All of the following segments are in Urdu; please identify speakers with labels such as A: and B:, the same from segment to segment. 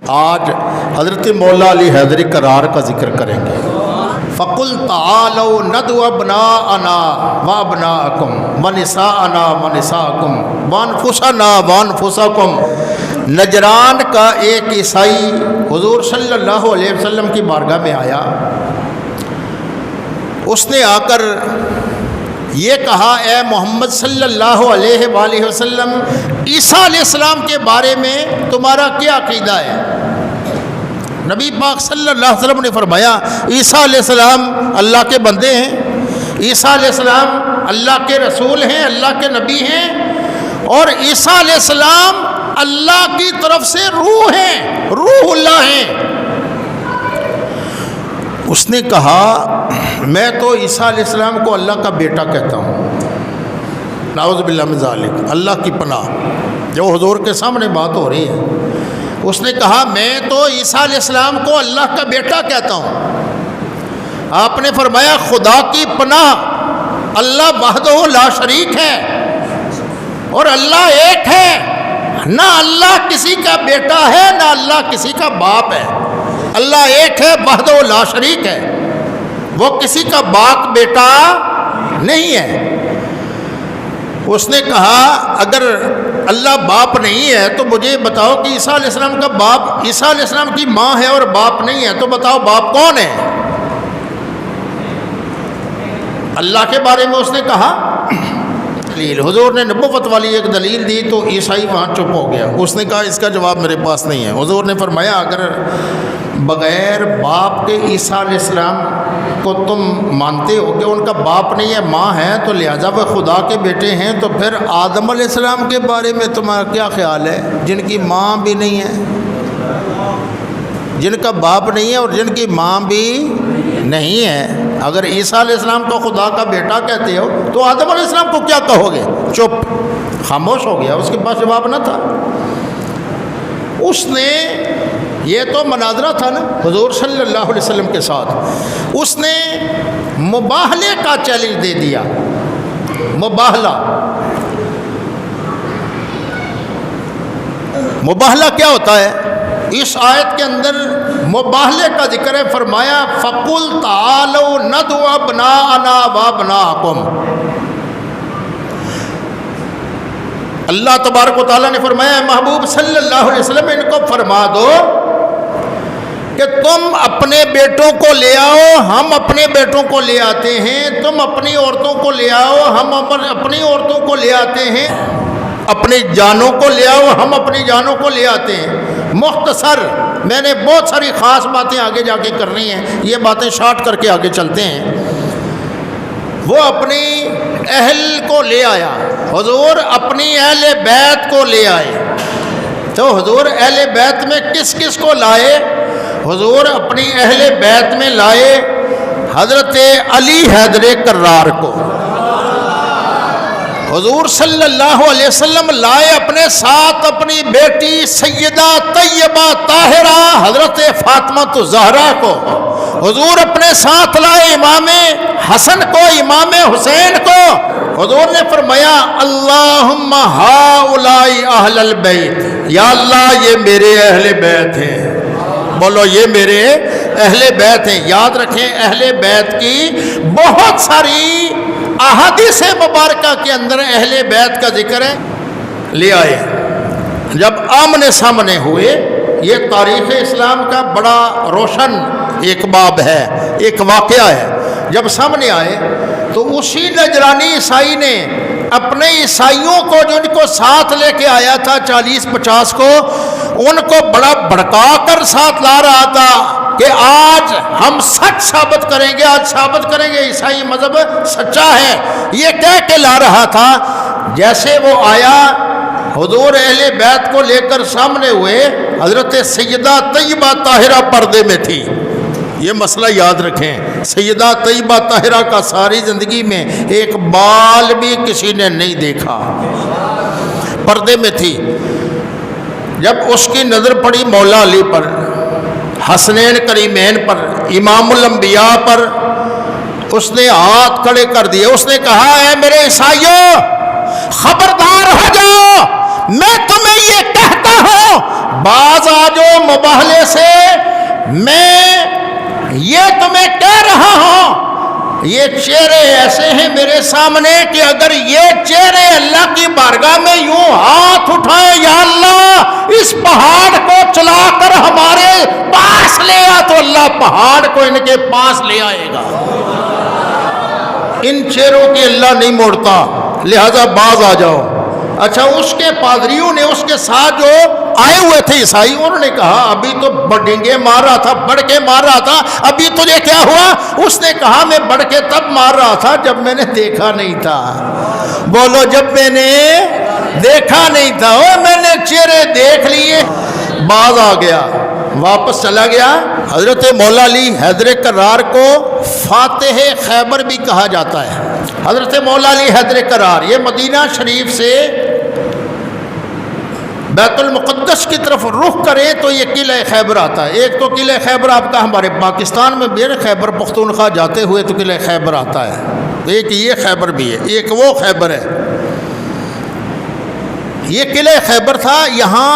A: آج حضرت مولا علی حیدری قرار کا ذکر کریں گے۔ فَقُلْ تَعَالَوْا نَدْعُ أَبْنَاءَنَا وَأَبْنَاءَكُمْ وَنِسَاءَنَا وَنِسَاءَكُمْ وَأَنفُسَنَا وَأَنفُسَكُمْ۔ نجران کا ایک عیسائی حضور صلی اللہ علیہ وسلم کی بارگاہ میں آیا۔ اس نے آ کر یہ کہا، اے محمد صلی اللہ علیہ وآلہ وسلم، عیسیٰ علیہ السلام کے بارے میں تمہارا کیا عقیدہ ہے؟ نبی پاک صلی اللہ علیہ وسلم نے فرمایا، عیسیٰ علیہ السلام اللہ کے بندے ہیں، عیسیٰ علیہ السلام اللہ کے رسول ہیں، اللہ کے نبی ہیں، اور عیسیٰ علیہ السلام اللہ کی طرف سے روح ہیں، روح اللہ ہیں۔ اس نے کہا، میں تو عیسیٰ علیہ السلام کو اللہ کا بیٹا کہتا ہوں، نعوذ باللہ من ذالک، اللہ کی پناہ۔ جو حضور کے سامنے بات ہو رہی ہے، اس نے کہا میں تو عیسیٰ علیہ السلام کو اللہ کا بیٹا کہتا ہوں۔ آپ نے فرمایا، خدا کی پناہ، اللہ وحدہ لا شریک ہے اور اللہ ایک ہے، نہ اللہ کسی کا بیٹا ہے نہ اللہ کسی کا باپ ہے۔ اللہ ایک ہے، وحدہ لا شریک ہے، وہ کسی کا باپ بیٹا نہیں ہے۔ اس نے کہا، اگر اللہ باپ نہیں ہے تو مجھے بتاؤ کہ عیسیٰ علیہ السلام کا باپ، عیسیٰ علیہ السلام کی ماں ہے اور باپ نہیں ہے، تو بتاؤ باپ کون ہے؟ اللہ کے بارے میں اس نے کہا دلیل، حضور نے نبوت والی ایک دلیل دی تو عیسائی وہاں چپ ہو گیا۔ اس نے کہا اس کا جواب میرے پاس نہیں ہے۔ حضور نے فرمایا، اگر بغیر باپ کے عیسیٰ علیہ السلام کو تم مانتے ہو کہ ان کا باپ نہیں ہے، ماں ہے، تو لہذا وہ خدا کے بیٹے ہیں، تو پھر آدم علیہ السلام کے بارے میں تمہارا کیا خیال ہے، جن کی ماں بھی نہیں ہے، جن کا باپ نہیں ہے اور جن کی ماں بھی نہیں ہے؟ اگر عیسیٰ علیہ السلام کو خدا کا بیٹا کہتے ہو تو آدم علیہ السلام کو کیا کہو گے؟ چپ، خاموش ہو گیا، اس کے پاس جواب نہ تھا۔ اس نے، یہ تو مناظرہ تھا نا حضور صلی اللہ علیہ وسلم کے ساتھ، اس نے مباہلے کا چیلنج دے دیا۔ مباہلہ، مباہلہ کیا ہوتا ہے؟ اس آیت کے اندر مباہلے کا ذکر ہے، فرمایا فَقُلْ تَعَالَوْا نَدْعُ أَبْنَاءَنَا وَأَبْنَاءَكُمْ۔ اللہ تبارک و تعالیٰ نے فرمایا، محبوب صلی اللہ علیہ وسلم ان کو فرما دو کہ تم اپنے بیٹوں کو لے آؤ، ہم اپنے بیٹوں کو لے آتے ہیں، تم اپنی عورتوں کو لے آؤ، ہم اپنی عورتوں کو لے آتے ہیں، اپنی جانوں کو لے آؤ، ہم اپنی جانوں کو لے آتے ہیں۔ مختصر، میں نے بہت ساری خاص باتیں آگے جا کے کرنی ہیں، یہ باتیں شارٹ کر کے آگے چلتے ہیں۔ وہ اپنی اہل کو لے آیا، حضور اپنی اہل بیت کو لے آئے۔ تو حضور اہل بیت میں کس کس کو لائے؟ حضور اپنی اہل بیت میں لائے حضرت علی حیدر کرار کو۔ حضور صلی اللہ علیہ وسلم لائے اپنے ساتھ اپنی بیٹی سیدہ طیبہ طاہرہ حضرت فاطمہ الزہرا کو۔ حضور اپنے ساتھ لائے امام حسن کو، امام حسین کو۔ حضور نے فرمایا، اللہم ہؤلاء اہل البیت، یا اللہ یہ میرے اہل بیت ہیں۔ بولو یہ میرے اہل بیت ہیں۔ یاد رکھیں، اہل بیت کی بہت ساری احادیث مبارکہ کے اندر اہل بیت کا ذکر ہے۔ لے آئے، جب آمنے سامنے ہوئے، یہ تاریخ اسلام کا بڑا روشن ایک باب ہے، ایک واقعہ ہے۔ جب سامنے آئے تو اسی نجرانی عیسائی نے اپنے عیسائیوں کو، جو ان کو ساتھ لے کے آیا تھا 40-50 کو، ان کو بڑا بھڑکا کر ساتھ لا رہا تھا کہ آج ہم سچ ثابت کریں گے، آج ثابت کریں گے عیسائی مذہب سچا ہے، یہ کہہ کے لا رہا تھا۔ جیسے وہ آیا، حضور اہل بیت کو لے کر سامنے ہوئے، حضرت سیدہ طیبہ طاہرہ پردے میں تھی۔ یہ مسئلہ یاد رکھیں، سیدہ طیبہ طاہرہ کا ساری زندگی میں ایک بال بھی کسی نے نہیں دیکھا، پردے میں تھی۔ جب اس کی نظر پڑی مولا علی پر، حسنین کریمین پر، امام الانبیاء پر، اس نے ہاتھ کھڑے کر دیے۔ اس نے کہا، اے میرے عیسائیوں، خبردار ہو جاؤ، میں تمہیں یہ کہتا ہوں، باز آ جاؤ مباہلے سے، میں یہ تمہیں کہہ رہا ہوں، یہ چہرے ایسے ہیں میرے سامنے کہ اگر یہ چہرے اللہ کی بارگاہ میں یوں ہاتھ اٹھائیں، یا اللہ اس پہاڑ کو چلا کر ہمارے پاس لے آ، تو اللہ پہاڑ کو ان کے پاس لے آئے گا۔ ان چہروں کی اللہ نہیں موڑتا، لہذا باز آ جاؤ۔ اچھا، اس کے پادریوں نے اس کے ساتھ جو آئے ہوئے تھے عیسائی، انہوں نے کہا ابھی تو ڈنگے مار رہا تھا، بڑھ کے مار رہا تھا، ابھی تجھے کیا ہوا؟ اس نے کہا میں بڑھ کے تب مار رہا تھا جب میں نے دیکھا نہیں تھا۔ بولو، جب میں نے دیکھا نہیں تھا، میں نے چہرے دیکھ لیے۔ باز آ گیا، واپس چلا گیا۔ حضرت مولا علی حیدر کرار کو فاتح خیبر بھی کہا جاتا ہے۔ حضرت مولا علی حیدر کرار یہ مدینہ شریف سے بیت المقدس کی طرف رخ کرے تو یہ قلعہ خیبر آتا ہے۔ ایک تو قلعہ خیبر آپ کا ہمارے پاکستان میں بیر خیبر پختونخوا جاتے ہوئے تو قلعہ خیبر آتا ہے، ایک یہ خیبر بھی ہے، ایک وہ خیبر ہے۔ یہ قلعہ خیبر تھا، یہاں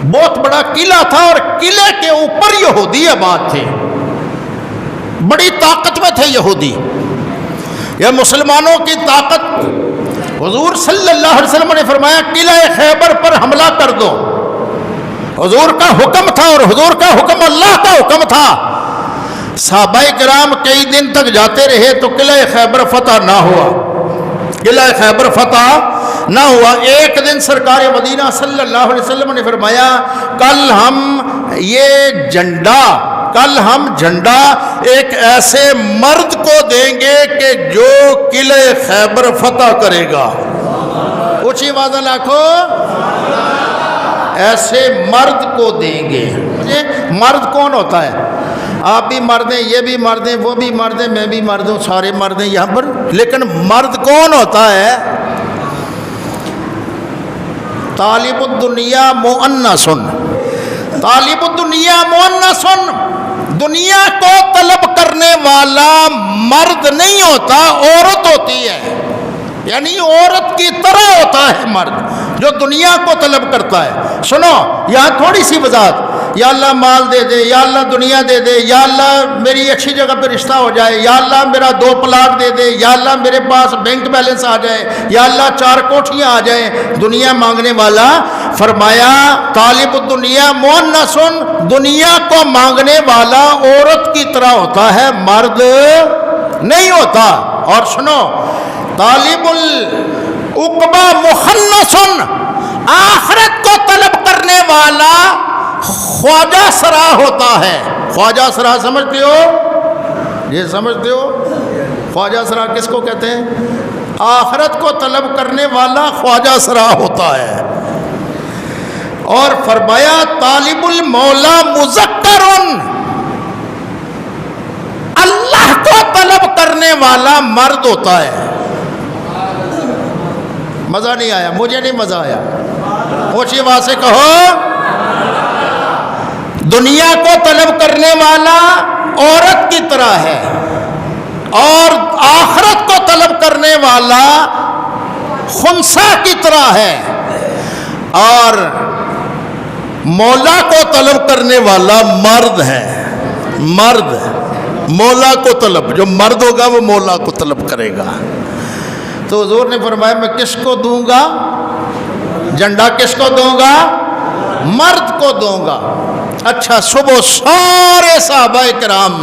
A: بہت بڑا قلعہ تھا اور قلعے کے اوپر یہودی آباد تھے، بڑی طاقت میں تھے یہودی۔ یہ مسلمانوں کی طاقت، حضور صلی اللہ علیہ وسلم نے فرمایا قلعہ خیبر پر حملہ کر دو۔ حضور کا حکم تھا اور حضور کا حکم اللہ کا حکم تھا۔ صحابہ کرام کئی دن تک جاتے رہے تو قلعہ خیبر فتح نہ ہوا، قلعہ خیبر فتح نہ ہوا۔ ایک دن سرکار مدینہ صلی اللہ علیہ وسلم نے فرمایا کل ہم جھنڈا ایک ایسے مرد کو دیں گے کہ جو قلعہ خیبر فتح کرے گا۔ اونچی آواز لاکھو، ایسے مرد کو دیں گے۔ مرد کون ہوتا ہے؟ آپ بھی مرد ہیں، یہ بھی مرد ہیں، وہ بھی مرد ہیں، میں بھی مرد ہوں، سارے مرد ہیں یہاں پر، لیکن مرد کون ہوتا ہے؟ طالب الدنیا مؤنث، طالب الدنیا مؤنث، دنیا کو طلب کرنے والا مرد نہیں ہوتا، عورت ہوتی ہے، یعنی عورت کی طرح ہوتا ہے مرد جو دنیا کو طلب کرتا ہے۔ سنو، یہاں تھوڑی سی وضاحت، یا اللہ مال دے دے، یا اللہ دنیا دے دے، یا اللہ میری اچھی جگہ پہ رشتہ ہو جائے، یا اللہ میرا 2 پلاٹ دے دے، یا اللہ میرے پاس بینک بیلنس آ جائے، یا اللہ 4 کوٹھیاں آ جائیں۔ دنیا مانگنے والا، فرمایا طالب الدنیا مؤنث، دنیا کو مانگنے والا عورت کی طرح ہوتا ہے، مرد نہیں ہوتا۔ اور سنو، طالب العقبہ مخنث، آخرت کو طلب کرنے والا خواجہ سرا ہوتا ہے۔ خواجہ سرا سمجھتے ہو؟ یہ سمجھتے ہو خواجہ سرا کس کو کہتے ہیں؟ آخرت کو طلب کرنے والا خواجہ سرا ہوتا ہے۔ اور فرمایا طالب المولا مذکر، اللہ کو طلب کرنے والا مرد ہوتا ہے۔ مزہ نہیں آیا؟ مجھے نہیں مزہ آیا، اونچی آواز سے کہو۔ دنیا کو طلب کرنے والا عورت کی طرح ہے اور آخرت کو طلب کرنے والا خنثی کی طرح ہے، اور مولا کو طلب کرنے والا مرد ہے۔ مرد مولا کو طلب، جو مرد ہوگا وہ مولا کو طلب کرے گا۔ تو حضور نے فرمایا میں کس کو دوں گا جھنڈا؟ کس کو دوں گا؟ مرد کو دوں گا۔ اچھا، صبح سارے صحابہ کرام،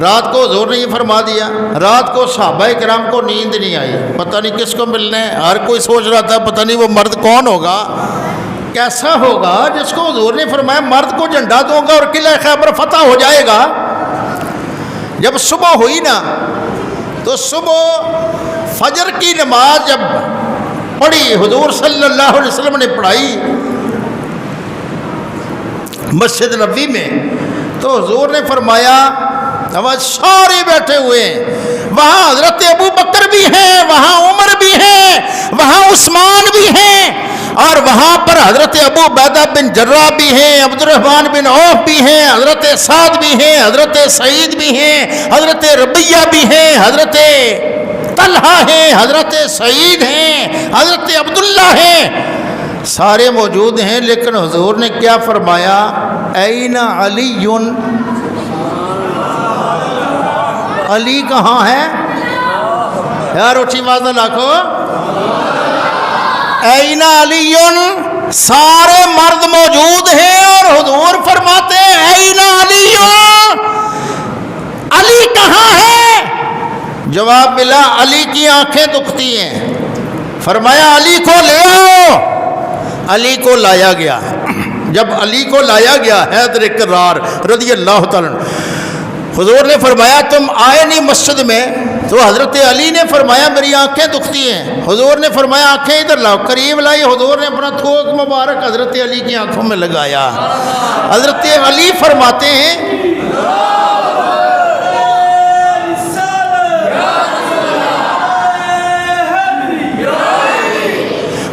A: رات کو حضور نے یہ فرما دیا، رات کو صحابہ کرام کو نیند نہیں آئی، پتہ نہیں کس کو ملنا ہے، ہر کوئی سوچ رہا تھا پتہ نہیں وہ مرد کون ہوگا، کیسا ہوگا جس کو حضور نے فرمایا مرد کو جھنڈا دوں گا اور قلعہ خیبر فتح ہو جائے گا۔ جب صبح ہوئی نا تو صبح فجر کی نماز جب پڑھی، حضور صلی اللہ علیہ وسلم نے پڑھائی مسجد نبوی میں، تو حضور نے فرمایا سارے بیٹھے ہوئے ہیں، وہاں حضرت ابو بکر بھی ہیں، وہاں عمر بھی ہیں، وہاں عثمان بھی ہیں، اور وہاں پر حضرت ابو عبیدہ بن جراح بھی ہیں، عبد الرحمن بن عوف بھی ہیں، حضرت سعد بھی ہیں، حضرت سعید بھی ہیں، حضرت ربیہ بھی ہیں، حضرت طلحہ ہیں، حضرت سعید ہیں، حضرت عبداللہ ہیں، سارے موجود ہیں، لیکن حضور نے کیا فرمایا؟ این علی، علی کہاں ہے؟ یار اٹھی بات لاکھو، این علی، سارے مرد موجود ہیں اور حضور فرماتے ہیں این علی، علی کہاں ہے؟ جواب ملا علی کی آنکھیں دکھتی ہیں۔ فرمایا علی کو لے آؤ۔ علی کو لایا گیا۔ جب علی کو لایا گیا حیدر کرار رضی اللہ تعالیٰ عنہ، حضور نے فرمایا تم آئے نہیں مسجد میں؟ تو حضرت علی نے فرمایا میری آنکھیں دکھتی ہیں۔ حضور نے فرمایا آنکھیں ادھر لاؤ، قریب لائی۔ حضور نے اپنا تھوک مبارک حضرت علی کی آنکھوں میں لگایا۔ حضرت علی فرماتے ہیں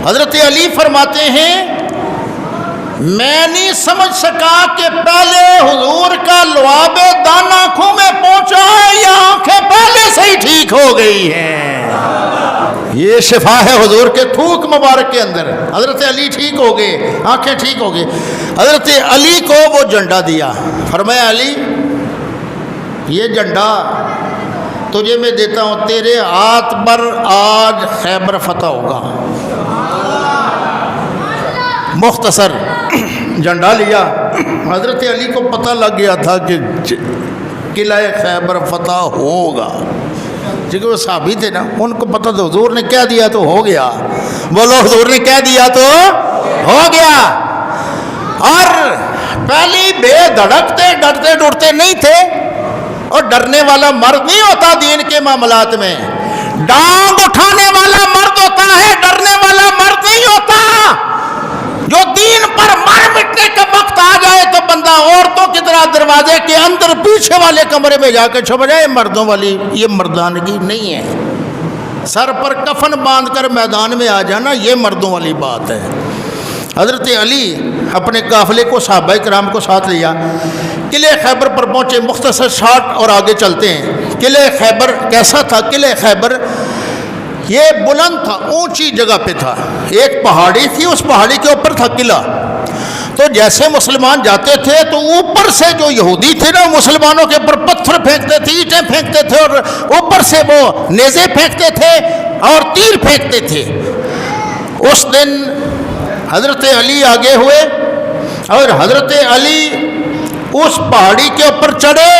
A: حضرت علی فرماتے ہیں میں نہیں سمجھ سکا کہ پہلے حضور کا لعاب دان آنکھوں میں پہنچا ہے یا آنکھیں پہلے سے ہی ٹھیک ہو گئی ہیں۔ یہ شفا ہے حضور کے تھوک مبارک کے اندر۔ حضرت علی ٹھیک ہو گئے، آنکھیں ٹھیک ہو گئی۔ حضرت علی کو وہ جھنڈا دیا، فرمایا علی یہ جھنڈا تجھے میں دیتا ہوں، تیرے ہاتھ پر آج خیبر فتح ہوگا۔ مختصر جھنڈا لیا۔ حضرت علی کو پتہ لگ گیا تھا کہ قلعہ خیبر فتح ہوگا، کیونکہ وہ صحابی تھے نا، ان کو پتہ تھا حضور نے کہہ دیا تو ہو گیا۔ بولو حضور نے کہہ دیا تو ہو گیا۔ اور پہلی بے دھڑک تھے، ڈرتے ڈرتے نہیں تھے، اور ڈرنے والا مرد نہیں ہوتا دین کے معاملات میں، ڈانگ اٹھانے والا مرد ہوتا ہے، ڈرنے والا مرد نہیں ہوتا۔ جو دین پر مر مٹنے کا وقت آ جائے تو بندہ عورتوں کی طرح دروازے کے اندر پیچھے والے کمرے میں جا کے چھپ جائے، مردوں والی یہ مردانگی نہیں ہے۔ سر پر کفن باندھ کر میدان میں آ جانا یہ مردوں والی بات ہے۔ حضرت علی اپنے قافلے کو صحابہ کرام کو ساتھ لیا، قلعہ خیبر پر پہنچے۔ مختصر شاٹ اور آگے چلتے ہیں۔ قلعہ خیبر کیسا تھا؟ قلعہ خیبر یہ بلند تھا، اونچی جگہ پہ تھا، ایک پہاڑی تھی، اس پہاڑی کے اوپر تھا قلعہ۔ تو جیسے مسلمان جاتے تھے تو اوپر سے جو یہودی تھے نا، مسلمانوں کے اوپر پتھر پھینکتے تھے، اینٹیں پھینکتے تھے، اور اوپر سے وہ نیزے پھینکتے تھے اور تیر پھینکتے تھے۔ اس دن حضرت علی آگے ہوئے اور حضرت علی اس پہاڑی کے اوپر چڑھے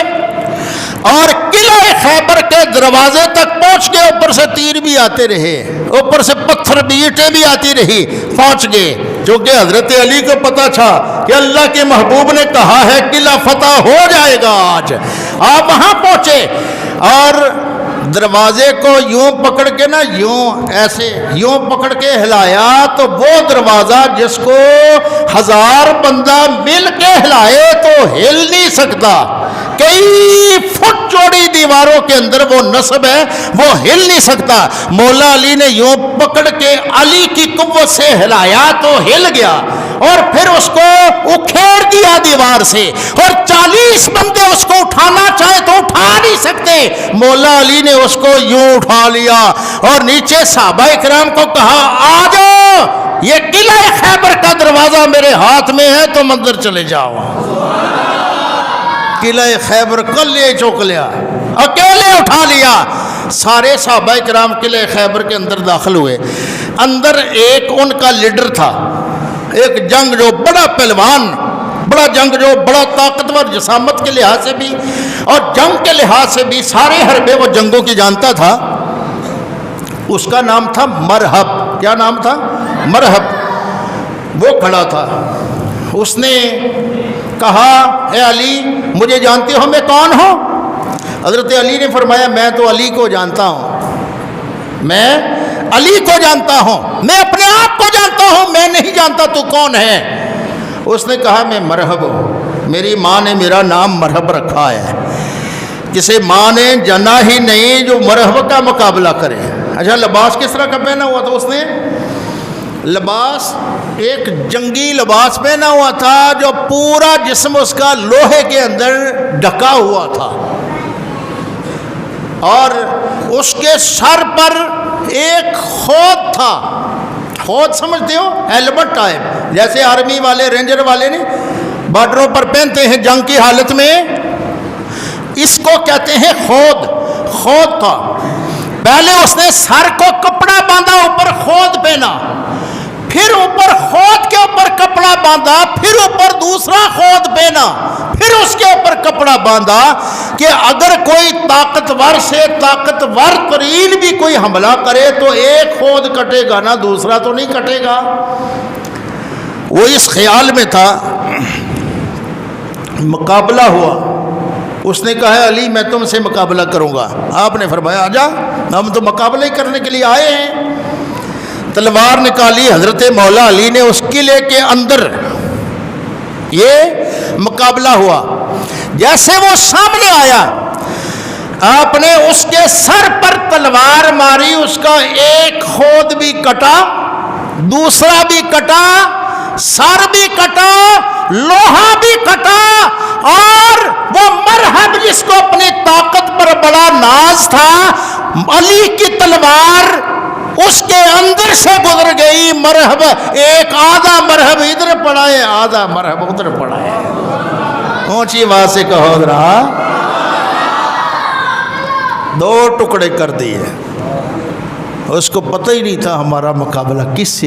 A: اور قلعہ خیبر کے دروازے تک پہنچ گئے۔ اوپر سے تیر بھی آتے رہے، اوپر سے پتھر بھی، اینٹیں بھی آتی رہی، پہنچ گئے۔ کیونکہ حضرت علی کو پتہ تھا کہ اللہ کے محبوب نے کہا ہے قلعہ فتح ہو جائے گا آج۔ آپ وہاں پہنچے اور دروازے کو یوں پکڑ کے نا، یوں ایسے یوں پکڑ کے ہلایا تو وہ دروازہ جس کو 1000 بندہ مل کے ہلائے تو ہل نہیں سکتا۔ کئی فٹ چوڑی دیواروں کے اندر وہ نصب ہے، وہ ہل نہیں سکتا۔ مولا علی نے یوں پکڑ کے علی کی قوت سے ہلایا تو ہل گیا، اور پھر اس کو اکھیڑ دیا دیوار سے، اور 40 بندے اس کو اٹھانا چاہے تو اٹھا نہیں سکتے۔ مولا علی نے اس کو یوں اٹھا لیا اور نیچے صحابہ کرام کو کہا آ جاؤ، یہ قلعہ خیبر کا دروازہ میرے ہاتھ میں ہے، تم اندر چلے جاؤ۔ قلعہ خیبر کلے چوک لیا، اکیلے اٹھا لیا۔ سارے صحابہ کرام قلعہ خیبر کے اندر داخل ہوئے۔ اندر ایک ان کا لیڈر تھا، ایک جنگ جو بڑا پہلوان، بڑا جنگ جو بڑا طاقتور، جسامت کے لحاظ سے بھی اور جنگ کے لحاظ سے بھی سارے حربے وہ جنگوں کی جانتا تھا۔ اس کا نام تھا مرحب۔ کیا نام تھا؟ مرحب۔ وہ کھڑا تھا، اس نے کہا اے علی مجھے جانتے ہو میں کون ہوں؟ حضرت علی نے فرمایا میں تو علی کو جانتا ہوں، میں علی کو جانتا ہوں، میں اپنے آپ کو جانتا ہوں، میں نہیں جانتا تو کون ہے۔ اس نے کہا میں مرحب ہوں، میری ماں نے میرا نام مرحب رکھا ہے، کسی ماں نے جنا ہی نہیں جو مرحب کا مقابلہ کرے۔ اچھا لباس کس طرح کا پہنا ہوا تھا؟ اس نے لباس ایک جنگی لباس پہنا ہوا تھا جو پورا جسم اس کا لوہے کے اندر ڈھکا ہوا تھا، اور اس کے سر پر ایک خود تھا۔ خود سمجھتے ہو؟ ہیلمٹ ٹائپ، جیسے آرمی والے رینجر والے نہیں بارڈروں پر پہنتے ہیں جنگ کی حالت میں، اس کو کہتے ہیں خود۔ خود تھا، پہلے اس نے سر کو کپڑا باندھا، اوپر خود پہنا، پھر اوپر خود کے اوپر کپڑا باندھا، پھر اوپر دوسرا خود پہنا، پھر اس کے اوپر کپڑا باندھا کہ اگر کوئی طاقتور سے طاقتور ترین بھی کوئی حملہ کرے تو ایک خود کٹے گا نا، دوسرا تو نہیں کٹے گا۔ وہ اس خیال میں تھا، مقابلہ ہوا، اس نے کہا علی میں تم سے مقابلہ کروں گا، آپ نے فرمایا آجا، ہم تو مقابلہ ہی کرنے کے لیے آئے ہیں۔ تلوار نکالی، حضرت مولا علی نے اس قلعے کے اندر یہ مقابلہ ہوا۔ جیسے وہ سامنے آیا، آپ نے اس کے سر پر تلوار ماری، اس کا ایک خود بھی کٹا، دوسرا بھی کٹا، سر بھی کٹا، لوہا بھی کٹا، اور وہ مرہب جس کو اپنی طاقت پر بڑا ناز تھا، علی کی تلوار اس کے اندر سے گزر گئی۔ مرہب ایک آدھا مرہب ادھر پڑا ہے، آدھا مرہب ادھر پڑا ہے۔ اونچی آواز سے کہو ذرا، دو ٹکڑے کر دیے۔ اس کو پتہ ہی نہیں تھا ہمارا مقابلہ کس سے